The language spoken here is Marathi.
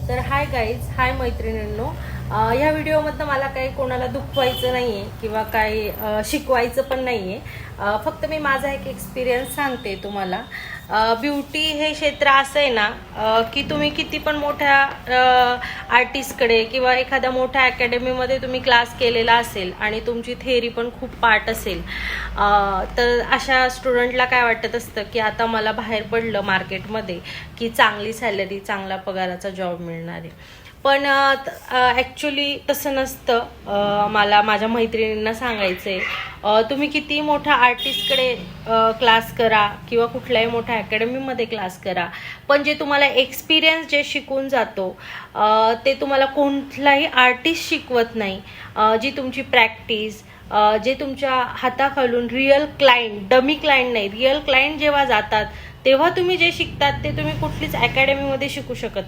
तर हाय गाईज, हाय मैत्रिणींनो. ह्या व्हिडिओमध्ये मला काही कोणाला दुखवायचं नाही आहे किंवा काही शिकवायचं पण नाही आहे. फक्त मी माझा एक एक्सपिरियन्स सांगते तुम्हाला. ब्युटी हे क्षेत्र असं आहे ना की तुम्ही किती पण मोठ्या आर्टिस्टकडे किंवा एखाद्या मोठ्या अकॅडमीमध्ये तुम्ही क्लास केलेला असेल आणि तुमची थेअरी पण खूप पार्ट असेल, तर अशा स्टुडंटला काय वाटत असतं की आता मला बाहेर पडलं मार्केटमध्ये की चांगली सॅलरी, चांगला पगाराचा जॉब मिळणार आहे. पण ॲक्च्युली तसं नसतं. मला माझ्या मैत्रिणींना सांगायचं आहे, तुम्ही किती मोठ्या आर्टिस्टकडे क्लास करा किंवा कुठल्याही मोठ्या अकॅडमीमध्ये क्लास करा, पण जे तुम्हाला एक्सपिरियन्स जे शिकून जातो ते तुम्हाला कोणताही आर्टिस्ट शिकवत नाही. जी तुमची प्रॅक्टिस, जे तुमच्या हाताखालून रिअल क्लायंट, डमी क्लायंट नाही, रिअल क्लायंट जेव्हा जातात तेव्हा तुम्ही जे शिकतात ते तुम्ही कुठलीच अकॅडमीमध्ये शिकू शकत